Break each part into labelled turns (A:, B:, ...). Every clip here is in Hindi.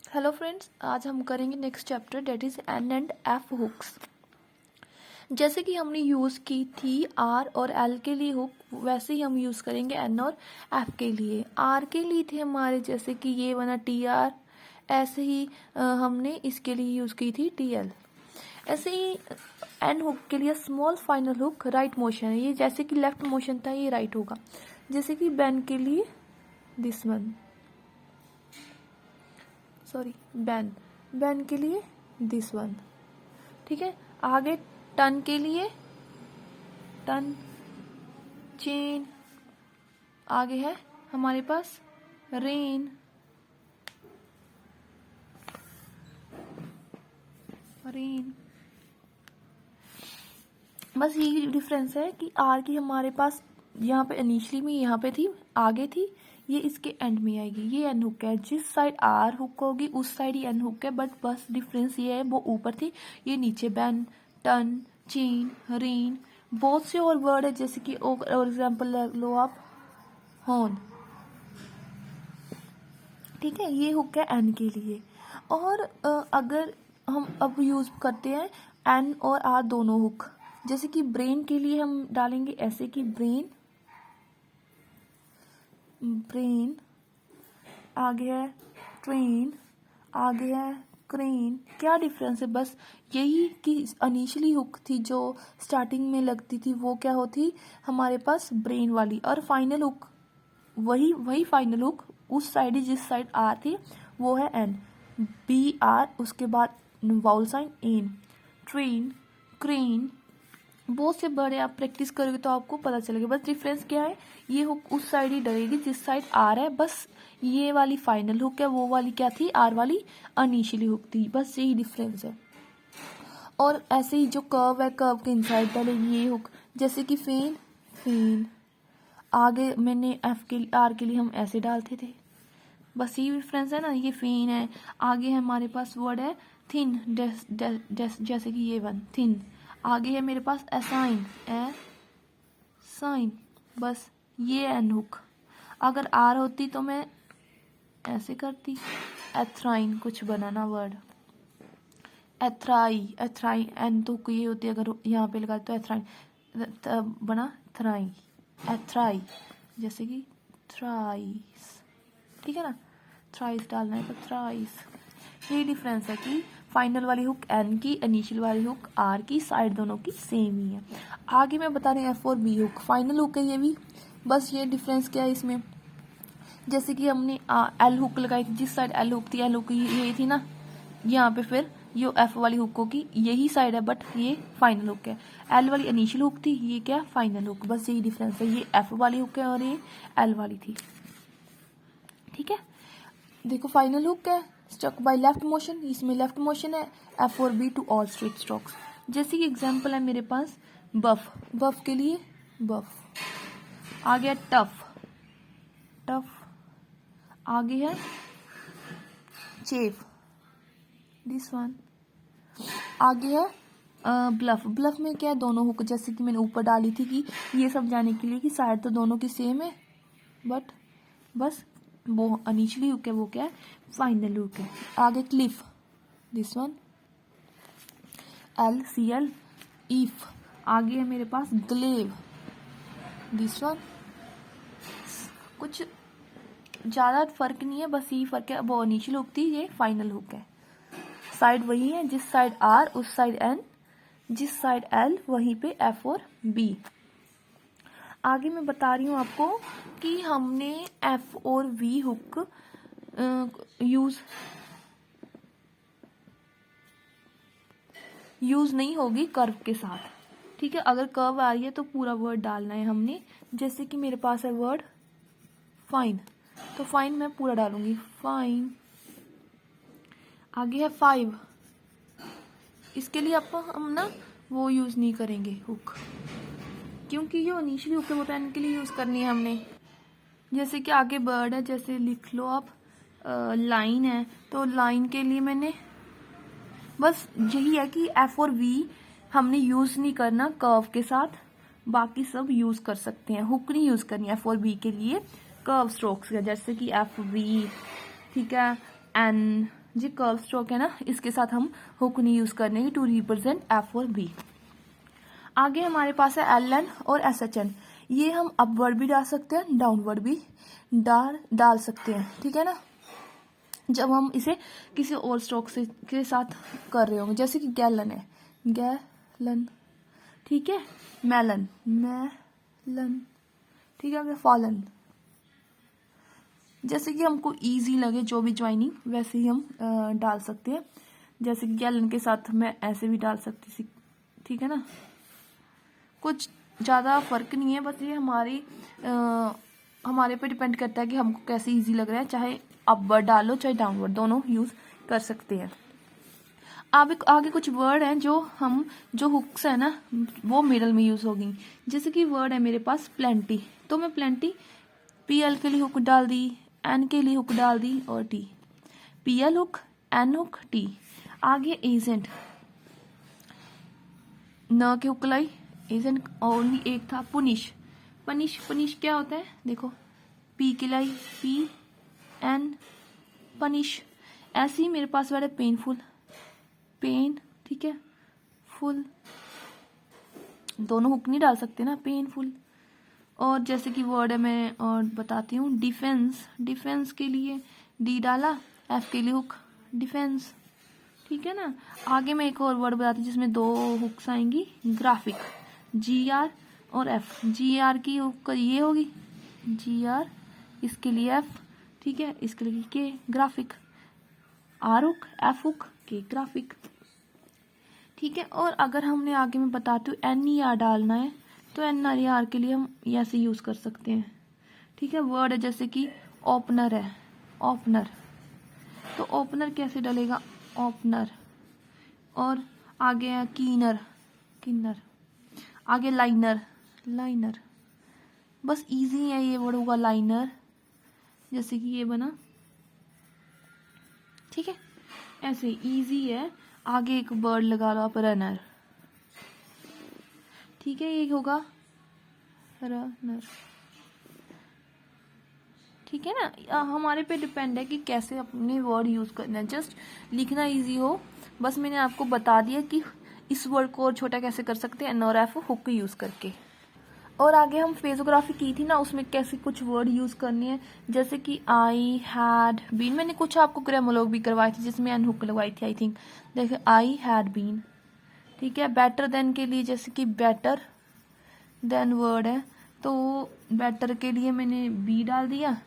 A: हेलो फ्रेंड्स, आज हम करेंगे next chapter that is N and F hooks. जैसे कि हमने यूज़ की थी आर और एल के लिए हुक, वैसे ही हम यूज़ करेंगे एन और एफ के लिए। आर के लिए थे हमारे जैसे कि ये बना टी आर, ऐसे ही हमने इसके लिए यूज़ की थी टी एल। ऐसे ही एन हुक के लिए small final hook right motion है, ये जैसे कि लेफ्ट मोशन था ये राइट होगा। जैसे कि बैन के लिए दिस वन, सॉरी बैन के लिए दिस वन, ठीक है। आगे टर्न के लिए टर्न चेन, आगे है हमारे पास रेन, बस यही डिफरेंस है कि आर की हमारे पास यहाँ पे इनिशियली में यहाँ पे थी, आगे थी, ये इसके एंड में आएगी। ये एन हुक है, जिस साइड आर हुक होगी उस साइड ही एन हुक है, बट बस डिफरेंस ये है वो ऊपर थी, ये नीचे। बैन, टर्न, चेन, रेन, बहुत से और वर्ड है जैसे कि और एग्जाम्पल लो आप हॉर्न, ठीक है। ये हुक है एन के लिए। और अगर हम अब यूज करते हैं एन और आर दोनों हुक, जैसे कि ब्रेन के लिए हम डालेंगे ऐसे कि ब्रेन, आगे है ट्रेन, आगे है क्रेन। क्या डिफरेंस है? बस यही कि इनिशियली हुक थी जो स्टार्टिंग में लगती थी वो क्या होती हमारे पास ब्रेन वाली, और फाइनल हुक वही फाइनल हुक उस साइड ही जिस साइड आर थी वो है एन, बी आर, उसके बाद vowel sign N. Train, crane, बहुत से बड़े आप प्रैक्टिस करोगे तो आपको पता चलेगा। बस डिफरेंस क्या है, ये हुक उस साइड ही डलेगी जिस साइड आर है, बस ये वाली फाइनल हुक है, वो वाली क्या थी आर वाली इनिशियली हुक थी, बस यही डिफरेंस है। और ऐसे ही जो कर्व है कर्व के इनसाइड डलेगी ये हुक, जैसे कि फेन, आगे मैंने एफ के आर के लिए हम ऐसे डालते थे, बस ये डिफरेंस है ना। ये फेन है, आगे है हमारे पास वर्ड है थिन, जैसे कि ये वन थिन, आगे है मेरे पास असाइन, साइन, बस ये एन हुक। अगर आर होती तो मैं ऐसे करती, एथराइन कुछ बनाना वर्ड, एथराई एन तो ये होती है, अगर यहाँ पे लगा तो एथराइन बना थ्राई, एथराई, जैसे कि थ्राइस, ठीक है ना, थ्राइस डालना है तो थ्राइस। यही डिफरेंस है कि फाइनल वाली हुक एन की, इनिशियल वाली हुक आर की, साइड दोनों की सेम ही है। आगे मैं बता रही हूँ एफ और बी हुक, फाइनल हुक है ये भी, बस ये डिफरेंस क्या है इसमें, जैसे कि हमने एल हुक लगाई थी, जिस साइड एल हुक थी, एल हुक ये थी ना, यहाँ पे फिर ये एफ वाली हुक होगी, यही साइड है बट ये फाइनल हुक है। एल वाली इनिशियल हुक थी, ये क्या फाइनल हुक, बस यही डिफरेंस है, ये एफ वाली हुक है और ये एल वाली थी, ठीक है। देखो फाइनल हुक है स्ट्रक बाय लेफ्ट मोशन, इसमें लेफ्ट मोशन है, एफ और B to all straight strokes. जैसे कि एग्जांपल है मेरे पास बफ के लिए बफ, आ गया टफ, आगे है चेफ, दिस वन, आगे है ब्लफ में क्या है दोनों हुक, जैसे कि मैंने ऊपर डाली थी कि ये सब जाने के लिए कि साइड तो दोनों की सेम है, बट बस वो इनिशियली हुक है वो क्या है फाइनल हुक है। आगे Cliff, this one, LCL, if, आगे है मेरे पास ग्लेव, दिस वन। कुछ ज़्यादा फर्क नहीं है, बस यही फर्क है, वो इनिशियल हुक थी ये फाइनल हुक है, साइड वही है, जिस साइड आर उस साइड एन, जिस साइड एल वहीं पे एफ और बी। आगे मैं बता रही हूँ आपको कि हमने एफ और वी हुक यूज नहीं होगी कर्व के साथ, ठीक है। अगर कर्व आ रही है तो पूरा वर्ड डालना है हमने, जैसे कि मेरे पास है वर्ड फाइन, तो फाइन मैं पूरा डालूंगी, फाइन। आगे है 5, इसके लिए आपको हम ना वो यूज नहीं करेंगे हुक, क्योंकि जो इनिशियली हुक है वो तो एन के लिए यूज करनी है हमने। जैसे कि आगे बर्ड है, जैसे लिख लो आप लाइन है, तो लाइन के लिए मैंने बस यही है कि एफ और वी हमने यूज नहीं करना कर्व के साथ, बाकी सब यूज कर सकते हैं, हुक नहीं यूज करनी एफ और बी के लिए कर्व स्ट्रोक्स का, जैसे कि एफ वी, ठीक है, एन, जी कर्व स्ट्रोक है ना, इसके साथ हम हुक नहीं यूज करने की टू रिप्रेजेंट एफ और बी। आगे हमारे पास है एल एन और एस एच एन। ये हम अपवर्ड भी डाल सकते हैं, डाउनवर्ड भी डाल सकते हैं, ठीक है ना, जब हम इसे किसी और स्ट्रोक से के साथ कर रहे होंगे। जैसे कि गैलन है, गैलन, ठीक है, मेलन, मेलन, ठीक है, फॉलन। जैसे कि हमको इजी लगे जो भी ज्वाइनिंग, वैसे ही हम डाल सकते हैं। जैसे कि गैलन के साथ मैं ऐसे भी डाल सकती थी, ठीक है ना, कुछ ज़्यादा फर्क नहीं है, बस ये हमारे पे डिपेंड करता है कि हमको कैसे इजी लग रहा है, चाहे अपवर्ड डालो चाहे डाउनवर्ड, दोनों यूज कर सकते हैं। अब आगे कुछ वर्ड हैं जो हुक्स है ना वो मिडल में यूज होगी। जैसे कि वर्ड है मेरे पास प्लेंटी, तो मैं प्लेंटी पीएल के लिए हुक डाल दी, एन के लिए हुक डाल दी और T, PL hook, N hook, T. आगे एजेंट, न के हुक लाई, एजेंट ओनली एक था। पुनिश, पनिश क्या होता है, देखो पी के लाई, पी एन, पनिश। ऐसे ही मेरे पास वर्ड है पेनफुल, पेन, ठीक है, फुल, दोनों हुक नहीं डाल सकते ना, पेनफुल। और जैसे कि वर्ड है मैं और बताती हूँ, डिफेंस, डिफेंस के लिए डी डाला, एफ के लिए हुक, डिफेंस, ठीक है ना। आगे मैं एक और वर्ड बताती हूँ जिसमें दो हुक्स आएंगी, ग्राफिक, जी आर और एफ। जी आर की हुक ये होगी, जी आर, इसके लिए एफ, ठीक है, इसके लिए K, graphic, R hook, F hook, K, graphic, ठीक है। और अगर हमने आगे में बताती हूँ एन ई आर डालना है, तो एन आर आर के लिए हम ऐसे यूज कर सकते हैं, ठीक है। वर्ड है जैसे कि ओपनर है, ओपनर, तो ओपनर कैसे डलेगा, ओपनर। और आगे है कीनर, किन्नर, आगे लाइनर, लाइनर, बस इजी है ये वर्ड होगा लाइनर, जैसे कि ये बना, ठीक है, ऐसे इजी है। आगे एक वर्ड लगा लो आप, रनर, ठीक है, ये होगा रनर, ठीक है ना। हमारे पे डिपेंड है कि कैसे अपने वर्ड यूज करना है, जस्ट लिखना इजी हो, बस मैंने आपको बता दिया कि इस वर्ड को और छोटा कैसे कर सकते हैं, एन और एफ हुक यूज करके। और आगे हम फेजोग्राफी की थी ना, उसमें कैसे कुछ वर्ड यूज करने हैं, जैसे कि आई हैड बीन, मैंने कुछ आपको ग्रामोलॉग भी करवाई थी जिसमें एन हुक लगवाई थी, आई थिंक, देखिए आई हैड बीन, ठीक है। बेटर देन के लिए जैसे कि बेटर देन वर्ड है, तो बेटर के लिए मैंने बी डाल दिया,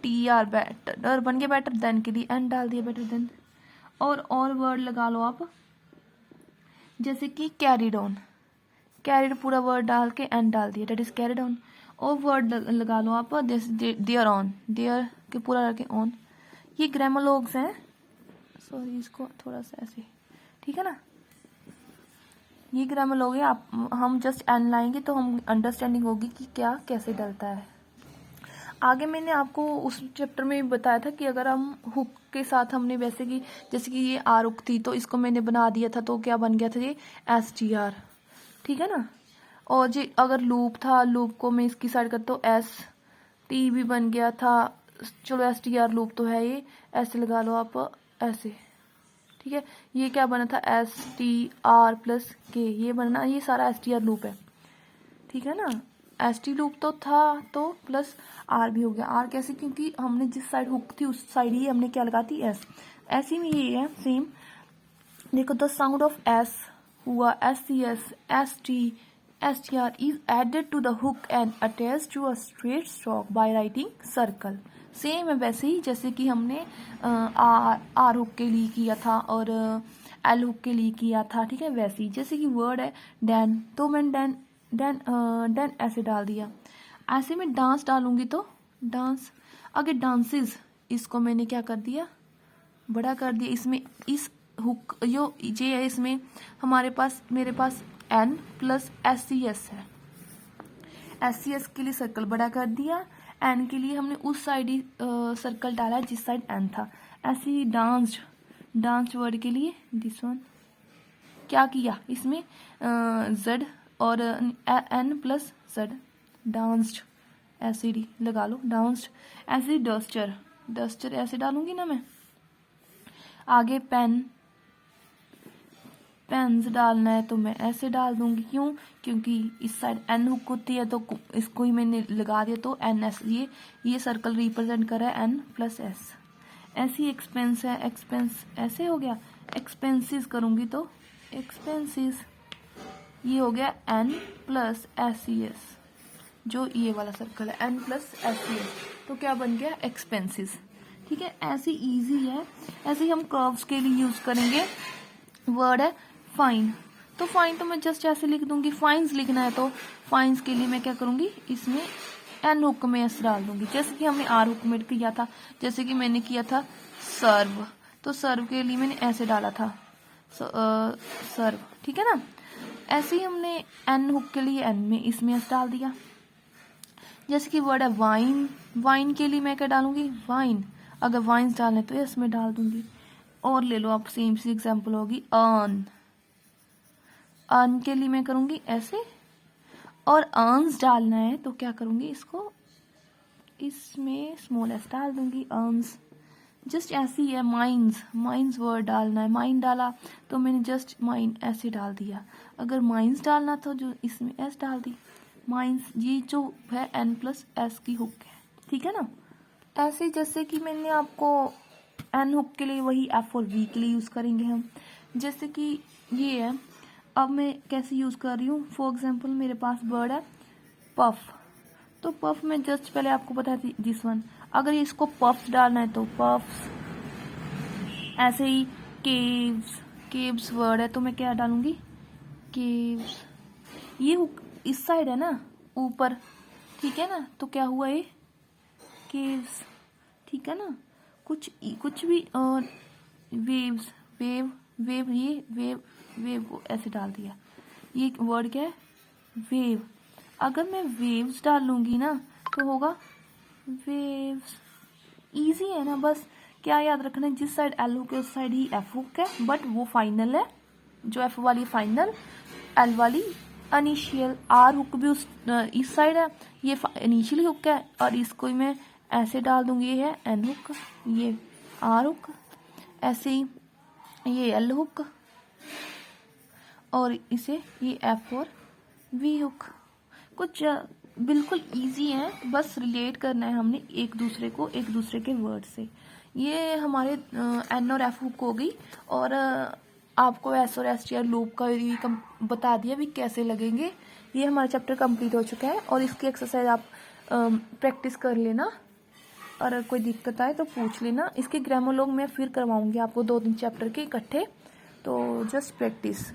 A: टी आर, बेटर बन गया, बेटर देन के लिए एन डाल दिया, बेटर देन। और वर्ड लगा लो आप, जैसे कि कैरिड ऑन, कैरिड पूरा वर्ड डाल के एन डाल दिया, डेट इज कैरिड ऑन। और वर्ड लगा लो आप, जैसे देयर ऑन, देयर के पूरा रखे ऑन। ये ग्रामोलॉग्स हैं, सॉरी इसको थोड़ा सा ऐसे, ठीक है ना, ये ग्रामोलॉग है। आप हम जस्ट एन लाएंगे तो हम अंडरस्टैंडिंग होगी कि क्या कैसे डलता है। आगे मैंने आपको उस चैप्टर में बताया था कि अगर हम हुक के साथ हमने वैसे कि जैसे कि ये आर हुक थी, तो इसको मैंने बना दिया था, तो क्या बन गया था ये एस टी आर, ठीक है ना। और जी अगर लूप था, लूप को मैं इसकी साइड करता हूँ, एस टी भी बन गया था, चलो एस टी आर लूप तो है ये, ऐसे लगा लो आप, ऐसे, ठीक है। ये क्या बना था, एस टी आर प्लस के, ये बनना, ये सारा एस टी आर लूप है, ठीक है ना। एस टी लूप तो था, तो प्लस आर भी हो गया। आर कैसे, क्योंकि हमने जिस साइड हुक थी उस साइड ही हमने क्या लगाती, एस। ऐसे में ये है सेम, देखो द साउंड ऑफ एस हुआ S C S T R is added to the hook and attach to a straight stroke by writing circle. Same है वैसे ही जैसे कि हमने आर हुक के लिए किया था और एल हुक के लिए किया था, ठीक है। वैसे ही जैसे कि वर्ड है डैन, तो मैंने डैन ऐसे डाल दिया। ऐसे में डांस डालूंगी तो डांस, आगे डांसेस, इसको मैंने क्या कर दिया, बड़ा कर दिया। इसमें इस हुक जो जे है, इसमें मेरे पास एन प्लस एस सी एस है, एस सी एस के लिए सर्कल बड़ा कर दिया, एन के लिए हमने उस साइड ही सर्कल डाला है जिस साइड एन था। ऐसे ही डांस वर्ड के लिए दिस वन क्या किया, इसमें जेड और एन प्लस जेड, डांस्ड, ऐसे डी लगा लो, डांस्ड। ऐसे डस्टर, डस्टर ऐसे डालूंगी ना मैं, आगे पेन्स डालना है तो मैं ऐसे डाल दूंगी। क्यों? क्योंकि इस साइड एन हुक होती है तो इसको ही मैंने लगा दिया तो एन एस, ये सर्कल रिप्रेजेंट कर रहा है एन प्लस एस। ऐसी एक्सपेंस है, एक्सपेंस ऐसे हो गया। एक्सपेंसिस करूंगी तो एक्सपेंसिस, ये हो गया N plus S E S, जो ये वाला सर्कल है N plus S E S, तो क्या बन गया? एक्सपेंसिस। ठीक है, ऐसे इजी है। ऐसे ही हम कर्व्स के लिए यूज करेंगे। वर्ड है फाइन, तो फाइन तो मैं जस्ट ऐसे लिख दूंगी। फाइन्स लिखना है तो फाइन्स के लिए मैं क्या करूंगी, इसमें एन हुक में एस डाल दूंगी, जैसे कि हमने आर हुक में किया था। जैसे कि मैंने किया था सर्व, तो सर्व के लिए मैंने ऐसे डाला था सर्व। ठीक है ना, ऐसे ही हमने एन हुक के लिए एन में इसमें एस डाल दिया। जैसे कि वर्ड है वाइन, वाइन के लिए मैं क्या डालूंगी? वाइन। अगर वाइन्स डालने तो इसमें डाल दूंगी। और ले लो आप, सेम सी एग्जांपल होगी अर्न, अर्न के लिए मैं करूंगी ऐसे, और अर्न्स डालना है तो क्या करूंगी, इसको इसमें स्मॉल एस डाल दूंगी, अर्न्स। जस्ट ऐसे ही है माइंस, माइंस वर्ड डालना है, माइन डाला तो मैंने जस्ट माइन ऐसे डाल दिया। अगर माइंस डालना था जो इसमें एस डाल दी, माइंस। ये जो है एन प्लस एस की हुक है। ठीक है ना, ऐसे जैसे कि मैंने आपको एन हुक के लिए वही एफ और वी के लिए यूज करेंगे हम। जैसे कि ये है, अब मैं कैसे यूज कर रही हूँ। फॉर एग्जाम्पल मेरे पास वर्ड है पफ, तो पफ में जस्ट पहले आपको पता है दिस वन, अगर इसको पफ्स डालना है तो पफ्स। ऐसे ही केव्स, केव्स वर्ड है तो मैं क्या डालूंगी? केव्स। ये हुक इस साइड है ना, ऊपर। ठीक है ना, तो क्या हुआ ये? केव्स। ठीक है ना, कुछ भी वेव्स, वेव वेव, ये वेव वेव को ऐसे डाल दिया। ये वर्ड क्या है? वेव। अगर मैं वेव्स डाल लूंगी ना तो होगा वेव्स। इजी है ना, बस क्या याद रखना है, जिस साइड एल हुक है उस साइड ही एफ हुक है, बट वो फाइनल है। जो एफ वाली फाइनल, एल वाली इनिशियल। आर हुक भी उस इस साइड है, ये इनिशियल हुक है, और इसको ही मैं ऐसे डाल दूंगी। ये है एन हुक, ये आर हुक, ऐसे ही ये एल हुक, और इसे ये एफ और वी हुक। कुछ बिल्कुल इजी है, बस रिलेट करना है हमने एक दूसरे को, एक दूसरे के वर्ड से। ये हमारे एन और एफ हुक हो गई, और आपको एस और एस टी आर लूप का भी बता दिया भी कैसे लगेंगे। ये हमारा चैप्टर कंप्लीट हो चुका है, और इसकी एक्सरसाइज आप प्रैक्टिस कर लेना, और कोई दिक्कत आए तो पूछ लेना। इसके ग्रामर लॉग मैं फिर करवाऊंगी आपको 2-3 चैप्टर के इकट्ठे, तो जस्ट प्रैक्टिस।